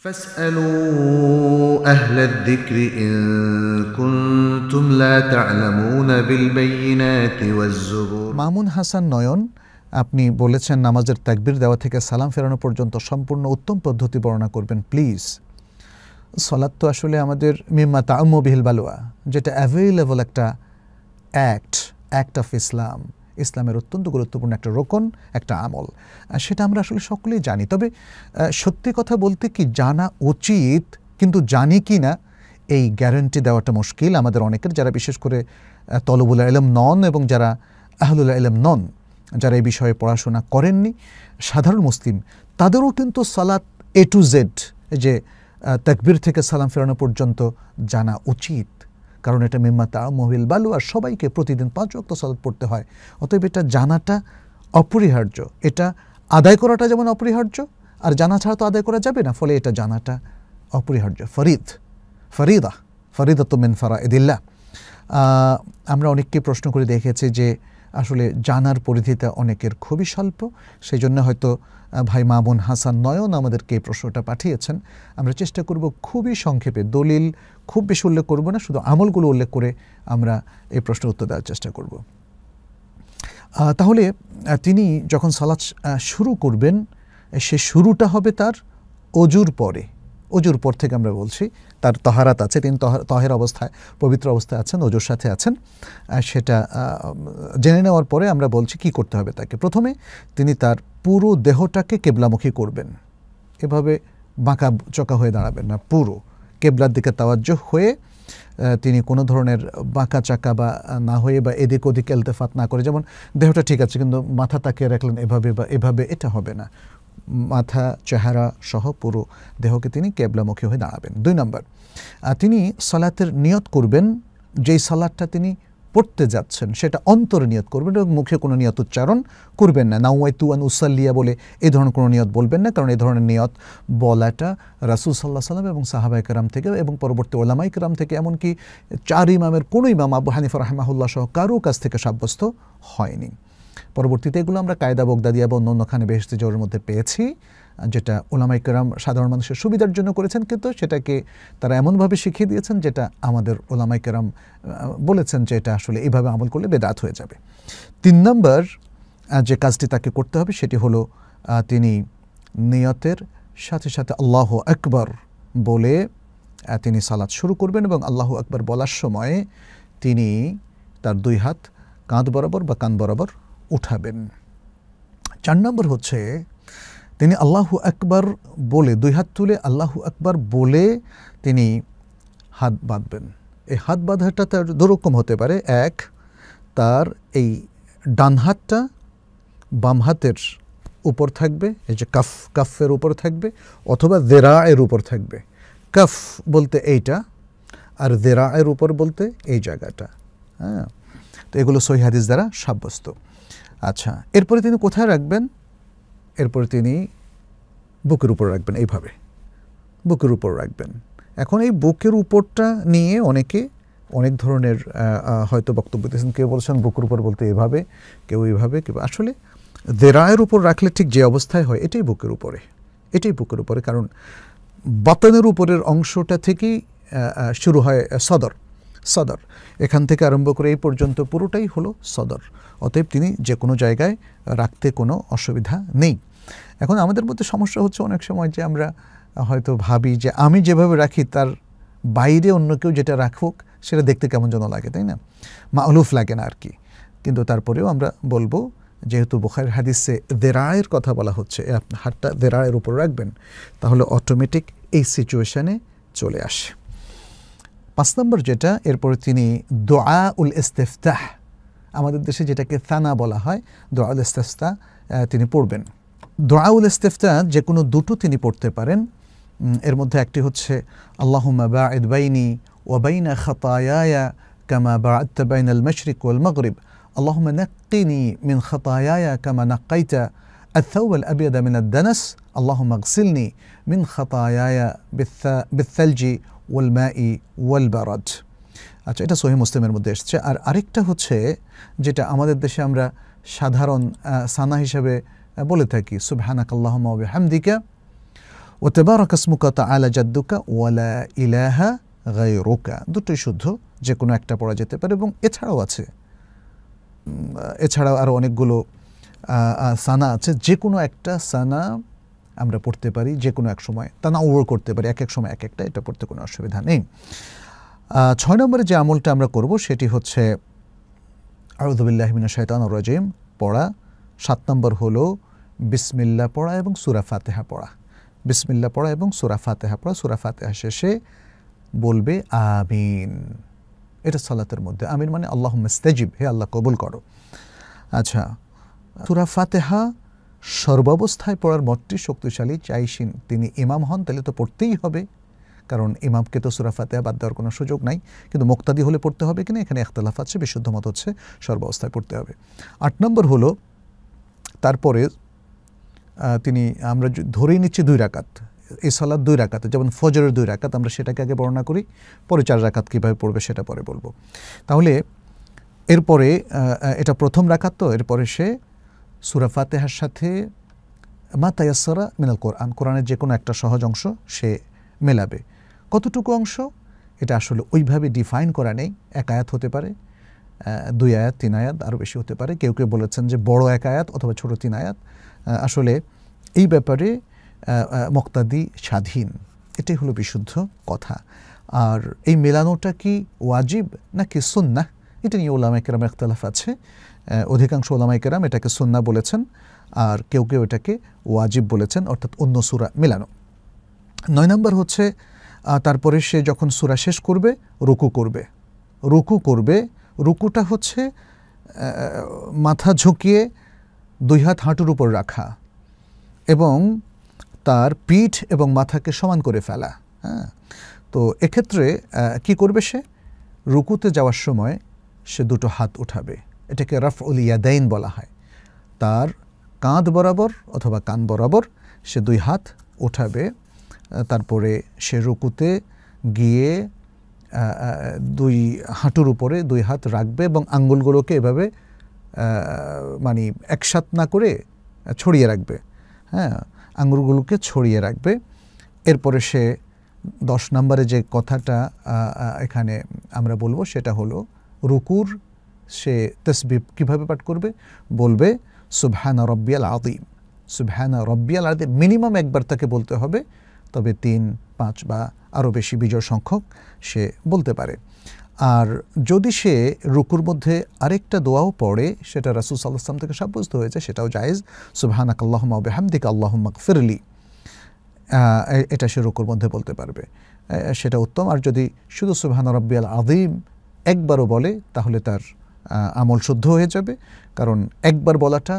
فاسألوا أهل الذكر إن كنتم لا تعلمون بالبينات والزبور। মামুন হাসান নয়ন, আপনি বলেছেন নামাজের তাকবীর দেওয়া থেকে সালাম ফেরানো পর্যন্ত সম্পূর্ণ উত্তম পদ্ধতি বর্ণনা করবেন প্লিজ। সালাত তো আসলে আমাদের মিম্মা তাআম্মু বিহিল বালওয়া, যেটা অ্যাভেলেবল একটা অ্যাক্ট অফ ইসলাম, ইসলামের অত্যন্ত গুরুত্বপূর্ণ একটা রোকন, একটা আমল, সেটা আমরা আসলে সকলেই জানি। তবে সত্যি কথা বলতে কি জানা উচিত, কিন্তু জানি কি না এই গ্যারান্টি দেওয়াটা মুশকিল আমাদের অনেকের, যারা বিশেষ করে তলবুল ইলম নন এবং যারা আহলুল ইলম নন, যারা এই বিষয়ে পড়াশোনা করেননি, সাধারণ মুসলিম, তাদেরও কিন্তু সালাত এ টু জেড, যে তাকবীর থেকে সালাম ফেরানো পর্যন্ত জানা উচিত, কারণ এটা মিম্মা তাআম্মু বিহিল বালওয়া, সবাইকে প্রতিদিন 5 ওয়াক্ত সালাত পড়তে হয়। অতএব এটা জানাটা অপরিহার্য, এটা আদায় করাটা যেমন অপরিহার্য, আর জানা ছাড়া তো আদায় করা যাবে না, ফলে এটা জানাটা অপরিহার্য, ফরিদাতুম মিন ফারাইদিল্লাহ। আমরা অনেককে প্রশ্ন করে দেখেছি যে আসলে জানার পরিধিটা অনেকের খুবই স্বল্প, সেই জন্য হয়তো ভাই মামুন হাসান নয়ন আমাদেরকে এই প্রশ্নটা পাঠিয়েছেন। আমরা চেষ্টা করব খুবই সংক্ষেপে, দলিল খুব বেশি উল্লেখ করব না, শুধু আমলগুলো উল্লেখ করে আমরা এই প্রশ্নের উত্তর দেওয়ার চেষ্টা করব। তাহলে তিনি যখন সালাত শুরু করবেন, সে শুরুটা হবে তার অজুর পরে। অজুর পর থেকে আমরা বলছি, তার তহারাত আছে, তিনি তহের অবস্থায়, পবিত্র অবস্থায় আছেন, অজুর সাথে আছেন, সেটা জেনে নেওয়ার পরে আমরা বলছি কি করতে হবে তাকে। প্রথমে তিনি তার পুরো দেহটাকে কেবলামুখী করবেন, এভাবে বাঁকা চোকা হয়ে দাঁড়াবেন না, পুরো কেবলার দিকে তাওয়াজ্জুহ হয়ে তিনি কোনো ধরনের বাঁকা চাকা বা না হয়ে বা এদিক ওদিক এলতেফাত না করে, যেমন দেহটা ঠিক আছে কিন্তু মাথা তাকিয়ে রাখলেন এভাবে বা এভাবে, এটা হবে না। মাথা, চেহারা সহ পুরো দেহকে তিনি কেবলামুখী হয়ে দাঁড়াবেন। 2 নম্বর, তিনি সালাতের নিয়ত করবেন, যেই সালাতটা তিনি পড়তে যাচ্ছেন সেটা অন্তরে নিয়ত করবেন এবং মুখে কোনো নিয়ত উচ্চারণ করবেন না। নাওয়াইতু আন উসাল্লিয়া বলে এই ধরনের কোনো নিয়ত বলবেন না, কারণ এই ধরনের নিয়ত বলাটা রাসূল সাল্লাল্লাহু আলাইহি ওয়াসাল্লাম এবং সাহাবায়ে কেরাম থেকে এবং পরবর্তী উলামায়ে কেরাম থেকে, এমনকি 4 ইমামের কোনো ইমাম আবু হানিফা রাহিমাহুল্লাহ সহ কারো কাছ থেকে সাব্যস্ত হয়নি। পরবর্তীতে এগুলো আমরা কায়দা বগদাদিয়া বা অন্য খানে বেহেশতি জোরের মধ্যে পেয়েছি, যেটা উলামায়ে কেরাম সাধারণ মানুষের সুবিধার জন্য করেছেন, কিন্তু সেটাকে তারা এমনভাবে শিখিয়ে দিয়েছেন যেটা আমাদের উলামায়ে কেরাম বলেছেন যে এটা আসলে এইভাবে আমল করলে বেদাত হয়ে যাবে। 3 নম্বর যে কাজটি তাকে করতে হবে সেটি হলো তিনি নিয়তের সাথে সাথে আল্লাহু আকবার বলে তিনি সালাত শুরু করবেন এবং আল্লাহু আকবার বলার সময়ে তিনি তার 2 হাত কাঁধ বরাবর বা কান বরাবর উঠাবেন। 4 নম্বর হচ্ছে তিনি আল্লাহু আকবার বলে 2 হাত তুলে আল্লাহু আকবার বলে তিনি হাত বাঁধবেন। এই হাত বাঁধাটা তার দুরকম হতে পারে। 1, তার এই ডান হাতটা বাম হাতের উপর থাকবে, এই যে কাফের উপর থাকবে, অথবা দেরায়ের উপর থাকবে। কাফ বলতে এইটা, আর দেরায়ের উপর বলতে এই জায়গাটা। হ্যাঁ, তো এগুলো সহিহ হাদিস দ্বারা সাব্যস্ত। আচ্ছা, এরপরে তিনি কোথায় রাখবেন? এরপরে তিনি বুকের উপর রাখবেন, এইভাবে বুকের উপর রাখবেন। এখন এই বুকের উপরটা নিয়ে অনেকে অনেক ধরনের হয়তো বক্তব্য দিয়েছেন। কেউ বলছেন বুকের উপর বলতে এভাবে, কেউ এইভাবে, কেউ আসলে দেরায়ের উপর রাখলে ঠিক যে অবস্থায় হয় এটাই বুকের উপরে, কারণ বাতনের উপরের অংশটা থেকেই শুরু হয় সদর, এখান থেকে আরম্ভ করে এই পর্যন্ত পুরোটাই হলো সদর। অতএব তিনি যে কোনো জায়গায় রাখতে কোনো অসুবিধা নেই। এখন আমাদের মধ্যে সমস্যা হচ্ছে অনেক সময় যে আমরা হয়তো ভাবি যে আমি যেভাবে রাখি তার বাইরে অন্য কেউ যেটা রাখুক সেটা দেখতে কেমন যেন লাগে, তাই না? মা'লুফ লাগে না আর কি। কিন্তু তারপরেও আমরা বলবো, যেহেতু বুখারীর হাদিসে দেরায়ের কথা বলা হচ্ছে, হাতটা দেরায়ের উপর রাখবেন, তাহলে অটোমেটিক এই সিচুয়েশানে চলে আসে। 5 নম্বর যেটা, এরপরে তিনি দুআউল ইস্তিফতাহ, আমাদের দেশে যেটাকে থানা বলা হয়, দুআউল ইস্তিফতাহ তিনি পড়বেন। দুআউল ইস্তিফতাহ যে কোনো 2টো তিনি পড়তে পারেন। এর মধ্যে একটি হচ্ছে আল্লাহুম্মা বা'id বাইনি ওয়া বাইনা খাতায়ায়া কামা বা'adta বাইনাল মাশরিক ওয়াল মাগরিব আল্লাহুম্মা নাক্কিনি মিন খাতায়ায়া কামা নাক্কাইতা الثوب الأبيض من الدنس اللهم اغسلني من خطاياي بالثلج والماء والبرد। আচ্ছা, এটা সহিহ মুসলিমের মধ্যে এসেছে। আর আরেকটা হচ্ছে যেটা আমাদের দেশে আমরা সাধারণ সানা হিসেবে বলে থাকি, সুবহানাকাল্লাহুম্মা ওয়া বিহামদিকা ও তাবারাকা ইসমুকা তাআলা জাদ্দুকা ওয়ালা ইলাহা গায়রুকা, দুটোই শুদ্ধ, যে কোনো একটা পড়া যেতে পারে। এবং এছাড়াও আছে, এছাড়াও আরও অনেকগুলো সানা আছে, যে কোনো একটা সানা আমরা পড়তে পারি যে কোনো এক সময়, তানাউর করতে পারি, এক এক সময় এক একটা, এটা পড়তে কোনো অসুবিধা নেই। 6 নম্বরে যে আমলটা আমরা করব সেটি হচ্ছে আউযু বিল্লাহি মিনাশ শাইতানির রাজিম পড়া। 7 নম্বর হলো বিসমিল্লাহ পড়া এবং সূরা ফাতিহা পড়া। বিসমিল্লাহ পড়া এবং সূরা ফাতিহা পড়া। সূরা ফাতিহা শেষে বলবে আমিন। এটা সালাতের মধ্যে আমিন মানে আল্লাহুম্মা ইস্তাজিব, হে আল্লাহ কবুল করো। আচ্ছা, সূরা ফাতিহা সর্বাবস্থায় পড়ার মতটি শক্তিশালী। চাই তিনি ইমাম হন তাহলে তো পড়তেই হবে, কারণ ইমামকে তো সূরা ফাতিহা বাদ দেওয়ার কোনো সুযোগ নাই। কিন্তু মুক্তাদি হলে পড়তে হবে কিনা এখানে ইখতিলাফ আছে, বিশুদ্ধ মত হচ্ছে সর্বাবস্থায় পড়তে হবে। 8 নম্বর হলো তারপরে তিনি, আমরা ধরেই নিচ্ছি 2 রাকাত, এই সালাত 2 রাকাত, যেমন ফজরের 2 রাকাত, আমরা সেটাকে আগে বর্ণনা করি, পরে 4 রাকাত কীভাবে পড়বে সেটা পরে বলবো। তাহলে এরপরে এটা প্রথম রাকাত, তো এরপরে সে সূরা ফাতিহার সাথে মা তায়াসসারা মিনাল কোরআন, কোরআনের যে কোনো একটা সহজ অংশ সে মেলাবে। কতটুকু অংশ এটা আসলে ওইভাবে ডিফাইন করা নেই, 1 আয়াত হতে পারে, 2 আয়াত, 3 আয়াত, আরও বেশি হতে পারে। কেউ কেউ বলেছেন যে বড় 1 আয়াত অথবা ছোট 3 আয়াত। আসলে এই ব্যাপারে মুক্তাদি স্বাধীন, এটাই হলো বিশুদ্ধ কথা। আর এই মেলানোটা কি ওয়াজিব নাকি সুন্নাহ, এটা নিয়ে উলামায়ে কেরামের ইখতিলাফ আছে। অধিকাংশ উলামায়ে কেরাম এটাকে সুন্নাহ বলেছেন, আর কেউ কেউ এটাকে ওয়াজিব বলেছেন, অর্থাৎ অন্য সূরা মেলানো। 9 নম্বর হচ্ছে তারপরে সে যখন সূরা শেষ করবে রুকু করবে। রুকু করবে, রুকুটা হচ্ছে মাথা ঝুঁকিয়ে 2 হাত হাঁটুর উপর রাখা এবং তার পিঠ এবং মাথাকে সমান করে ফেলা। হ্যাঁ, তো এক্ষেত্রে কি করবে সে? রুকুতে যাওয়ার সময় সে 2টো হাত উঠাবে, এটাকে রাফউল ইয়াদাইন বলা হয়। তার কাঁধ বরাবর অথবা কান বরাবর সে 2 হাত উঠাবে। তারপরে সে রুকুতে গিয়ে 2 হাঁটুর উপরে 2 হাত রাখবে এবং আঙ্গুলগুলোকে এভাবে মানে একসাথ না করে ছড়িয়ে রাখবে। হ্যাঁ, আঙ্গুলগুলোকে ছড়িয়ে রাখবে। এরপরে সে 10 নম্বরে যে কথাটা এখানে আমরা বলবো সেটা হলো রুকুর সে তাসবিহ কিভাবে পাঠ করবে? বলবে সুবহানা রাব্বিয়াল আযীম, সুবহানা রাব্বিয়াল আযীম, মিনিমাম একবার তাকে বলতে হবে, তবে 3, 5 বা আরও বেশি বিজয় সংখ্যক সে বলতে পারে। আর যদি সে রুকুর মধ্যে আরেকটা দোয়াও পড়ে, সেটা রাসূল সাল্লাল্লাহু আলাইহি ওয়াসাল্লাম থেকে সাব্যস্ত হয়েছে, সেটাও জায়েজ, সুবহানাকাল্লাহুম্মা ওয়া বিহামদিকা আল্লাহুম্মা গফিরলি, এটা সে রুকুর মধ্যে বলতে পারবে, সেটা উত্তম। আর যদি শুধু সুবহানা রাব্বিয়াল আযীম একবারও বলে তাহলে তার আমল শুদ্ধ হয়ে যাবে, কারণ একবার বলাটা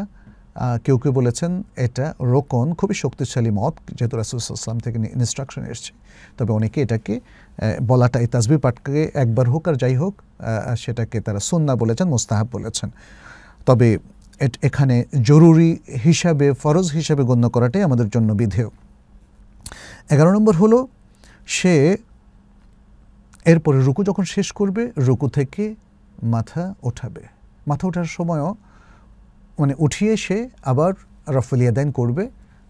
কেউ কেউ বলেছেন এটা রোকন, খুবই শক্তিশালী মত, যেহেতু রাসূল সাল্লাল্লাহু আলাইহি ওয়াসাল্লাম থেকে ইনস্ট্রাকশন এসছে। তবে অনেকে এটাকে বলাটা, এই তাসবিহ পাঠকে একবার হোক আর যাই হোক, সেটাকে তারা সুন্নাহ বলেছেন, মুস্তাহাব বলেছেন। তবে এখানে জরুরি হিসাবে, ফরজ হিসাবে গণ্য করাটাই আমাদের জন্য বিধেয়। 11 নম্বর হলো সে এরপরে রুকু যখন শেষ করবে, রুকু থেকে মাথা ওঠাবে। মাথা ওঠার সময়ও মানে উঠিয়ে সে আবার রাফউল ইয়াদাইন করবে,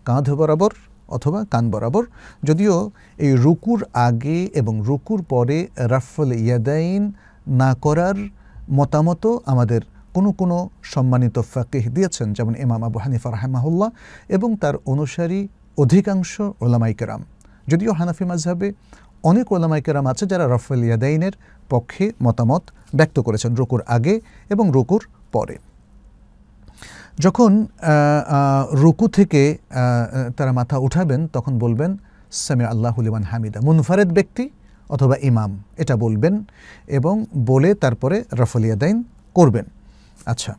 কাঁধ বরাবর অথবা কান বরাবর। যদিও এই রুকুর আগে এবং রুকুর পরে রাফউল ইয়াদাইন না করার মতামতও আমাদের কোনো সম্মানিত ফাকিহ দিয়েছেন, যেমন ইমাম আবু হানিফা রাহিমাহুল্লাহ এবং তার অনুসারী অধিকাংশ উলামায়ে কেরাম। যদিও হানাফি মাযহাবে অনেক উলামায়ে কেরাম আছে যারা রাফউল ইয়াদাইনের পক্ষে মতামত ব্যক্ত করেছেন রুকুর আগে এবং রুকুর পরে। যখন রুকু থেকে তারা মাথা উঠাবেন তখন বলবেন সামি আল্লাহু লিমান হামিদা, মুনফারিদ ব্যক্তি অথবা ইমাম এটা বলবেন এবং বলে তারপরে রাফউল ইয়াদাইন করবেন। আচ্ছা,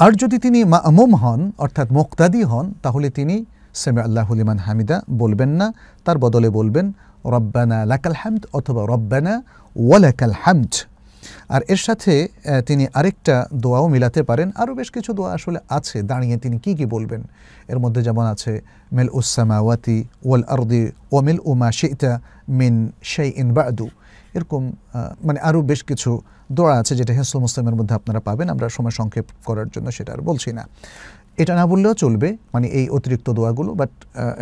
আর যদি তিনি মা'মুম হন অর্থাৎ মুক্তাদি হন তাহলে তিনি সামি আল্লাহু লিমান হামিদা বলবেন না, তার বদলে বলবেন রব্বানা লাকাল হামদ অথবা রব্বানা ওয়া লাকাল হামদ। আর এর সাথে তিনি আরেকটা দোয়াও মিলাতে পারেন। আরও বেশ কিছু দোয়া আসলে আছে দাঁড়িয়ে তিনি কি কি বলবেন, এর মধ্যে যেমন আছে মিলউস সামাওয়াতি ওয়াল আরদি ওয়া মিলউ মা শি'তা মিন শাইইন বা'দু, এরকম মানে আরও বেশ কিছু দোয়া আছে যেটা হিসনুল মুসলিমের মধ্যে আপনারা পাবেন। আমরা সময় সংক্ষেপ করার জন্য সেটা আর বলছি না। এটা না বললেও চলবে, মানে এই অতিরিক্ত দোয়াগুলো, বাট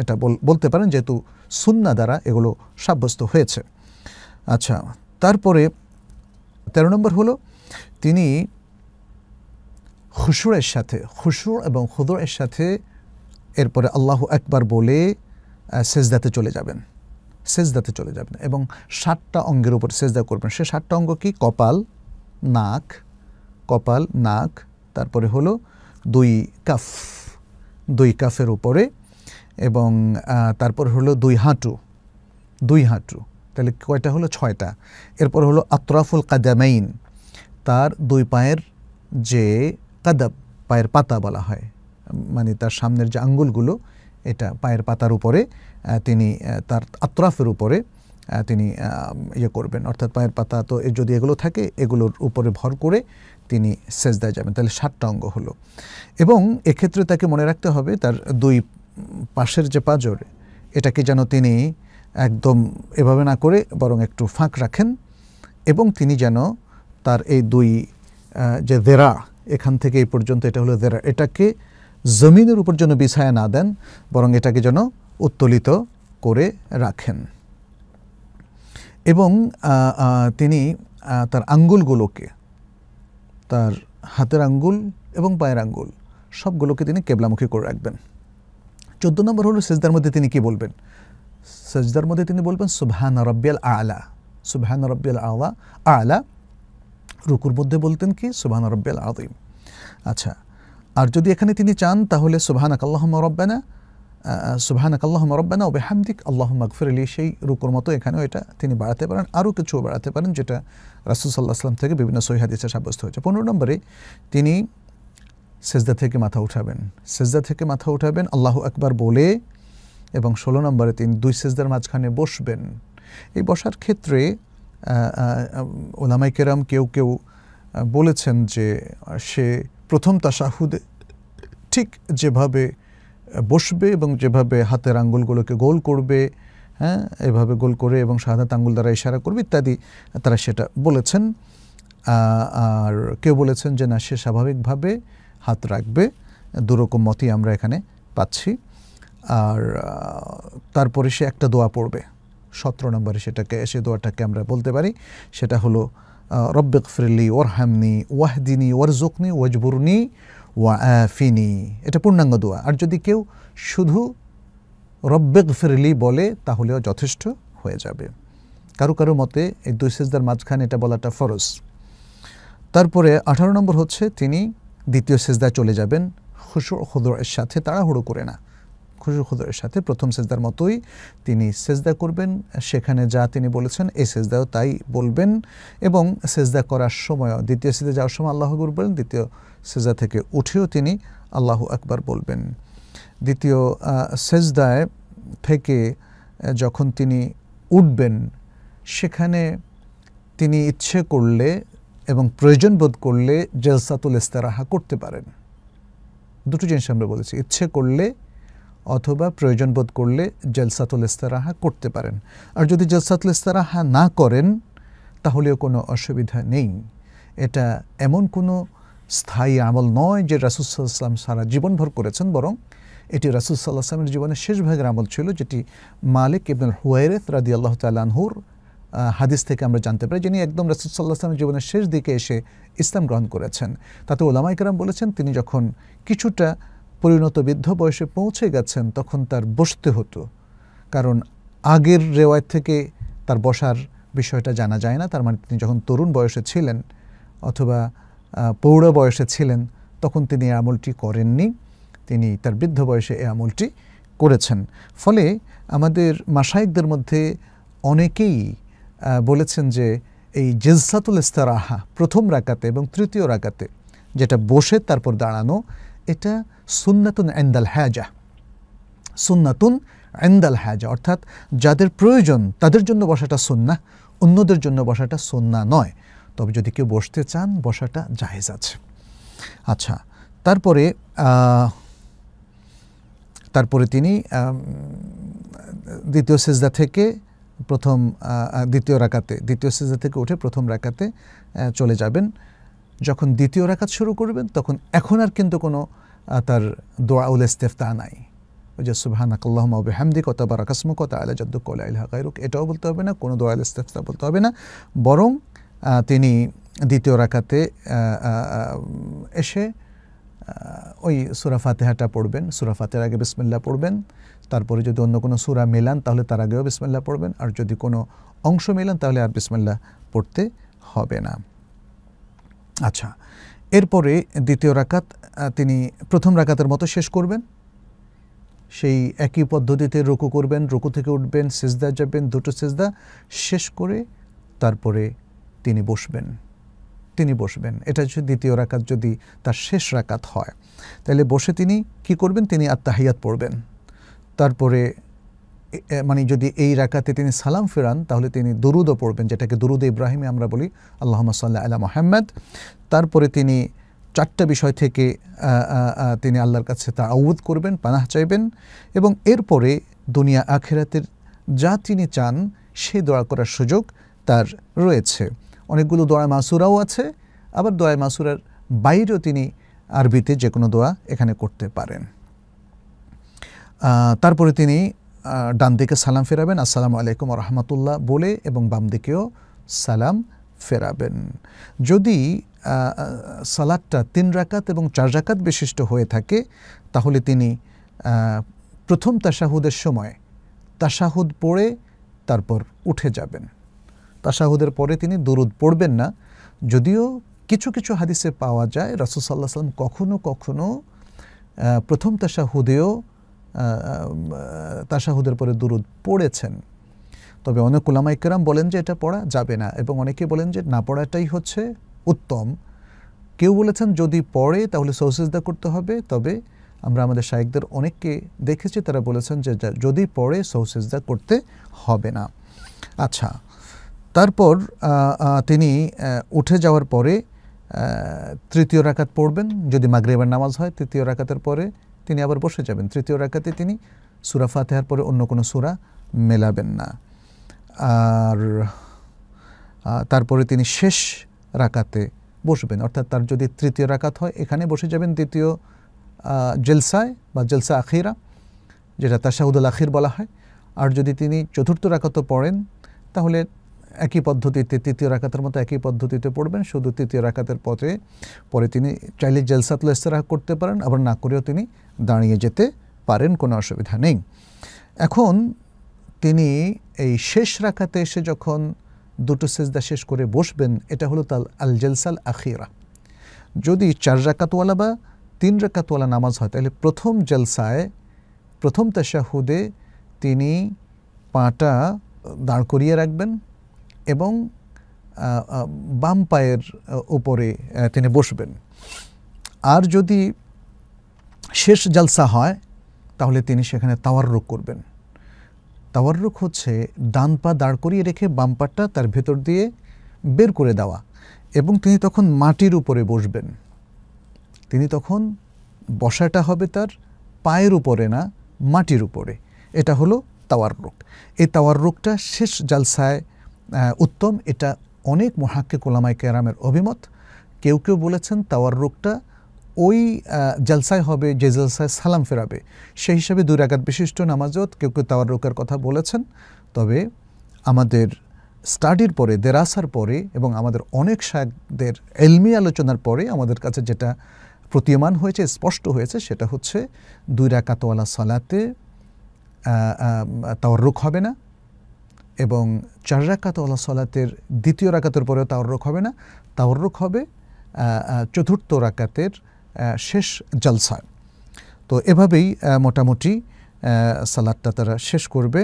এটা বলতে পারেন যেহেতু সুন্নাহ দ্বারা এগুলো সাব্যস্ত হয়েছে। আচ্ছা, তারপরে 13 নম্বর হলো তিনি খুশুরের সাথে, খুশুর এবং খুদুরের সাথে এরপরে আল্লাহু আকবার বলে সেজদাতে চলে যাবেন, সেজদাতে চলে যাবেন এবং 7টা অঙ্গের উপর সেজদা করবেন। সে 7টা অঙ্গ কি? কপাল, নাক, তারপরে হলো 2 কাফ, 2 কাফের উপরে, এবং তারপর হলো 2 হাঁটু, তাহলে কয়টা হলো? 6টা। এরপর হলো আতরাফুল কাদামাইন, তার 2 পায়ের যে কাদাব, পায়ের পাতা বলা হয়, মানে তার সামনের যে আঙ্গুলগুলো, এটা পায়ের পাতার উপরে তিনি তার আতরাফের উপরে তিনি করবেন, অর্থাৎ পায়ের পাতা তো যদি এগুলো থাকে এগুলোর উপরে ভর করে তিনি সেজদায় যাবেন। তাহলে 7টা অঙ্গ হলো। এবং এক্ষেত্রে তাকে মনে রাখতে হবে তার 2 পাশের যে পাঁজর, এটাকে যেন তিনি একদম এভাবে না করে বরং একটু ফাঁক রাখেন, এবং তিনি যেন তার এই 2 যে দেরা, এখান থেকে এই পর্যন্ত এটা হলো দেরা, এটাকে জমিনের উপর যেন বিছায়া না দেন, বরং এটাকে যেন উত্তোলিত করে রাখেন। এবং তিনি তার আঙ্গুলগুলোকে, তার হাতের আঙ্গুল এবং পায়ের আঙ্গুল সবগুলোকে তিনি কেবলামুখী করে রাখবেন। 14 নম্বর হলো সেজদার মধ্যে তিনি কি বলবেন? সেজদার মধ্যে তিনি বলবেন সুবহানা রাব্বিয়াল আ'লা, সুবহানা রাব্বিয়াল আ'লা। রুকুর মধ্যে বলতেন কি? সুবহানা রাব্বিয়াল আযীম। আচ্ছা, আর যদি এখানে তিনি চান তাহলে সুবহানাকাল্লাহুম্মা রাব্বানা, সুবহানাকাল্লাহুম্মা রাব্বানা ওয়া বিহামদিক আল্লাহুম্মা ইগফিরলি, সেই রুকুর মতো এখানেও এটা তিনি বাড়াতে পারেন, আরও কিছু বাড়াতে পারেন, যেটা রাসূল সাল্লাল্লাহু আলাইহি ওয়াসাল্লাম থেকে বিভিন্ন সহিহ হাদিসে সাব্যস্ত হয়েছে। 15 নম্বরে তিনি সেজদা থেকে মাথা উঠাবেন, আল্লাহু আকবার বলে, এবং 16 নম্বরে তিনি 2 সেজদার মাঝখানে বসবেন। এই বসার ক্ষেত্রে উলামায়ে কেরাম কেউ বলেছেন যে সে প্রথম তাশাহুদে ঠিক যেভাবে বসবে এবং যেভাবে হাতের আঙ্গুলগুলোকে গোল করবে, হ্যাঁ, এভাবে গোল করে এবং শাহাদাত আঙ্গুল দ্বারা ইশারা করবে ইত্যাদি, তারা সেটা বলেছেন। আর কেউ বলেছেন যে না, সে স্বাভাবিকভাবে হাত রাখবে। 2 রকম মতই আমরা এখানে পাচ্ছি। আর তারপরে সে একটা দোয়া পড়বে 17 নম্বরে, সে দোয়াটাকে আমরা বলতে পারি, সেটা হলো রব্বিগফিরলি ওয়ারহামনি ওয়াহদিনি ওয়ারজুকনি ওয়াজবুরনি ওয়াআফিনি। এটা পূর্ণাঙ্গ দোয়া। আর যদি কেউ শুধু রব্বিগফিরলি বলে তাহলেও যথেষ্ট হয়ে যাবে। কারো মতে এই 2 সেজদার মাঝখানে এটা বলাটা ফরজ। তারপরে 18 নম্বর হচ্ছে তিনি দ্বিতীয় সেজদায় চলে যাবেন খুশু খুদুরের সাথে, তাড়াহুড়ো করে না, খুশু খুদুরের সাথে প্রথম সেজদার মতোই তিনি সেজদা করবেন। সেখানে যা তিনি বলেছেন এই সেজদাও তাই বলবেন, এবং সেজদা করার সময়, দ্বিতীয় সেজদা যাওয়ার সময় আল্লাহু আকবার বলবেন, দ্বিতীয় সেজদা থেকে উঠেও তিনি আল্লাহু আকবার বলবেন। দ্বিতীয় সেজদায় থেকে যখন তিনি উঠবেন, সেখানে তিনি ইচ্ছে করলে এবং প্রয়োজন বোধ করলে জলসাতুল ইস্তিরাহা করতে পারেন। 2টো জিনিস আমরা বলেছি, ইচ্ছে করলে অথবা প্রয়োজন বোধ করলে জলসাতুল ইস্তিরাহা করতে পারেন। আর যদি জলসাতুল ইস্তিরাহা না করেন তাহলেও কোনো অসুবিধা নেই। এটা এমন কোনো স্থায়ী আমল নয় যে রাসূল সাল্লাল্লাহু আলাইহি ওয়াসাল্লাম সারা জীবনভর করেছেন, বরং এটি রাসূল সাল্লাল্লাহু আলাইহি ওয়াসাল্লামের জীবনের শেষ ভাগের আমল ছিল, যেটি মালিক ইবনুল হুয়াইরিথ রাদিয়াল্লাহু তাআলা আনহুর হাদিস থেকে আমরা জানতে পারি, যিনি একদম রাসূল সাল্লাল্লাহু আলাইহি ওয়াসাল্লামের জীবনের শেষ দিকে এসে ইসলাম গ্রহণ করেছেন। তাতে উলামায়ে কেরাম বলেছেন তিনি যখন কিছুটা পরিণত বৃদ্ধ বয়সে পৌঁছে গেছেন তখন তার বসতে হতো, কারণ আগের রেওয়ায়ত থেকে তার বসার বিষয়টা জানা যায় না। তার মানে তিনি যখন তরুণ বয়সে ছিলেন অথবা পৌঢ় বয়সে ছিলেন তখন তিনি এই আমলটি করেননি, তিনি তার বৃদ্ধ বয়সে এই আমলটি করেছেন। ফলে আমাদের মাশায়েখদের মধ্যে অনেকেই বলেছেন যে এই জলসাতুল ইস্তিরাহা প্রথম রাকাতে এবং তৃতীয় রাকাতে যেটা বসে তারপর দাঁড়ানো, এটা সুন্নাতুন ইনদাল হাজা, সুন্নাতুন ইনদাল হাজা, অর্থাৎ যাদের প্রয়োজন তাদের জন্য বসাটা সুন্নাহ, অন্যদের জন্য বসাটা সুন্নাহ নয়। তবে যদি কেউ বসতে চান বসাটা জায়েজ আছে। আচ্ছা, তারপরে তিনি দ্বিতীয় সেজদা থেকে দ্বিতীয় সেজদা থেকে উঠে প্রথম রাকাতে চলে যাবেন। যখন দ্বিতীয় রাকাত শুরু করবেন তখন এখন আর কিন্তু কোনো তার দোয়াউল ইস্তিফতা নাই, ওই যে সুবহানাকাল্লাহুম্মা ওয়া বিহামদিকা ওয়া তাবারাকা ইসমুকা ওয়া তাআলা জাদ্দুকা ওয়া লা ইলাহা গায়রুক, এটাও বলতে হবে না, কোনো দোয়াউল ইস্তিফতা বলতে হবে না। বরং তিনি দ্বিতীয় রাকাতে এসে ওই সূরা ফাতিহাটা পড়বেন, সূরা ফাতিহার আগে বিসমিল্লাহ পড়বেন, তারপরে যদি অন্য কোনো সূরা মেলান তাহলে তার আগেও বিসমিল্লাহ পড়বেন, আর যদি কোনো অংশ মেলান তাহলে আর বিসমিল্লাহ পড়তে হবে না। আচ্ছা, এরপরে দ্বিতীয় রাকাত তিনি প্রথম রাকাতের মতো শেষ করবেন, সেই একই পদ্ধতিতে রুকু করবেন, রুকু থেকে উঠবেন, সিজদা যাবেন, দুটো সিজদা শেষ করে তারপরে তিনি বসবেন। এটা হচ্ছে দ্বিতীয় রাকাত যদি তার শেষ রাকাত হয়, তাহলে বসে তিনি কি করবেন, তিনি আত্তাহিয়াত পড়বেন। তারপরে মানে যদি এই রাকাতে তিনি সালাম ফেরান তাহলে তিনি দুরুদও পড়বেন, যেটাকে দুরুদ ইব্রাহিমে আমরা বলি, আল্লাহুম্মা সাল্লি আলা মুহাম্মাদ। তারপরে তিনি চারটা বিষয় থেকে তিনি আল্লাহর কাছে তাআউযুদ করবেন, পানাহ চাইবেন, এবং এরপরে দুনিয়া আখিরাতের যা তিনি চান সেই দোয়া করার সুযোগ তার রয়েছে। অনেকগুলো দোয়া মাসুরাও আছে, আবার দোয়া মাসুরার বাইরেও তিনি আরবিতে যে কোনো দোয়া এখানে করতে পারেন। তারপরে তিনি ডান দিকে সালাম ফেরাবেন, আসসালামু আলাইকুম ওয়া রাহমাতুল্লাহ বলে, এবং বাম দিকেও সালাম ফেরাবেন। যদি সালাতটা 3 রাকাত এবং 4 রাকাত বিশিষ্ট হয়ে থাকে তাহলে তিনি প্রথম তাশাহুদের সময় তাশাহুদ পড়ে তারপর উঠে যাবেন। তাশাহুদের পরে তিনি দুরুদ পড়বেন না, যদিও কিছু কিছু হাদিসে পাওয়া যায় রাসূল সাল্লাল্লাহু আলাইহি ওয়াসাল্লাম কখনো কখনো প্রথম তাশাহুদেও তাশাহুদের পরে দুরুদ পড়েছেন। তবে অনেক উলামায়ে কেরাম বলেন যে এটা পড়া যাবে না, এবং অনেকে বলেন যে না পড়াটাই হচ্ছে উত্তম। কেউ বলেছেন যদি পড়ে তাহলে সৌসিজদা করতে হবে, তবে আমরা আমাদের শায়েখদের অনেককে দেখেছি তারা বলেছেন যে যদি পড়ে সৌসিজদা করতে হবে না। আচ্ছা, তারপর তিনি উঠে যাওয়ার পরে তৃতীয় রাকাত পড়বেন, যদি মাগরিবের নামাজ হয় তৃতীয় রাকাতের পরে তিনি আবার বসে যাবেন। তৃতীয় রাকাতে তিনি সূরা ফাতিহার পরে অন্য কোনো সূরা মেলাবেন না। আর তারপরে তিনি শেষ রাকাতে বসবেন, অর্থাৎ তার যদি তৃতীয় রাকাত হয় এখানে বসে যাবেন দ্বিতীয় জলসায় বা জলসা আখিরা, যেটা তাশাহুদুল আখির বলা হয়। আর যদি তিনি চতুর্থ রাকাতও পড়েন তাহলে একই পদ্ধতিতে তৃতীয় রাকাতের মতো একই পদ্ধতিতে পড়বেন, শুধু তৃতীয় রাকাতের পরে তিনি চাইলে জলসাতুল ইস্তিরাহা করতে পারেন, আবার না করেও তিনি দাঁড়িয়ে যেতে পারেন, কোনো অসুবিধা নেই। এখন তিনি এই শেষ রাকাতে এসে যখন দুটো সিজদা শেষ করে বসবেন, এটা হলো তাল আল জলসাল আখিরা। যদি 4 রাকাতওয়ালা বা 3 রাকাতওয়ালা নামাজ হয় তাহলে প্রথম জলসায় প্রথম তাশাহুদে তিনি পাটা দাঁড় করিয়ে রাখবেন এবং বাম পায়ের উপরে তিনি বসবেন। আর যদি শেষ জলসা হয় তাহলে তিনি সেখানে তাওয়াররুক করবেন। তাওয়াররুক হচ্ছে ডান পা দাঁড় করিয়ে রেখে বাম পাটা তার ভেতর দিয়ে বের করে দেওয়া, এবং তিনি তখন মাটির উপরে বসবেন। তিনি তখন বসাটা হবে তার পায়ের উপরে না মাটির উপরে, এটা হলো তাওয়াররুক। এই তাওয়াররুকটা শেষ জলসায় উত্তম, এটা অনেক মুহাক্কিক উলামায়ে কেরামের অভিমত। কেউ কেউ বলেছেন তাওয়াররুকটা ওই জলসায় হবে যে জলসায় সালাম ফেরাবে, সেই হিসাবে 2 রাকাত বিশিষ্ট নামাজও কেউ কেউ তাওয়াররুকের কথা বলেছেন। তবে আমাদের স্টাডির পরে, দেরাসার পরে, এবং আমাদের অনেক শায়েখদের ইলমি আলোচনার পরে আমাদের কাছে যেটা প্রতীয়মান হয়েছে, স্পষ্ট হয়েছে, সেটা হচ্ছে 2 রাকাতওয়ালা সালাতে তাওয়াররুক হবে না, এবং 4 রাকাতওয়ালা সালাতের দ্বিতীয় রাকাতের পরেও তাওয়াররুক হবে না। তাওয়াররুক হবে চতুর্থ রাকাতের শেষ জলসায়। তো এভাবেই মোটামুটি সালাতটা তারা শেষ করবে।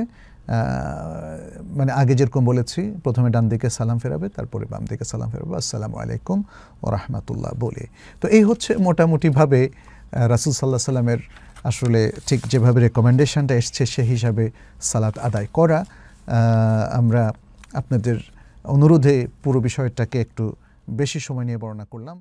মানে আগে যেরকম বলেছি, প্রথমে ডান দিকে সালাম ফেরাবে, তারপরে বাম দিকে সালাম ফেরাবে, আসসালামু আলাইকুম ওয়া রাহমাতুল্লাহ বলে। তো এই হচ্ছে মোটামুটিভাবে রাসূল সাল্লাল্লাহু আলাইহি সাল্লামের আসলে ঠিক যেভাবে রেকমেন্ডেশনটা এসছে সেই হিসাবে সালাত আদায় করা। আমরা আপনাদের অনুরোধে পুরো বিষয়টাকে একটু বেশি সময় নিয়ে বর্ণনা করলাম।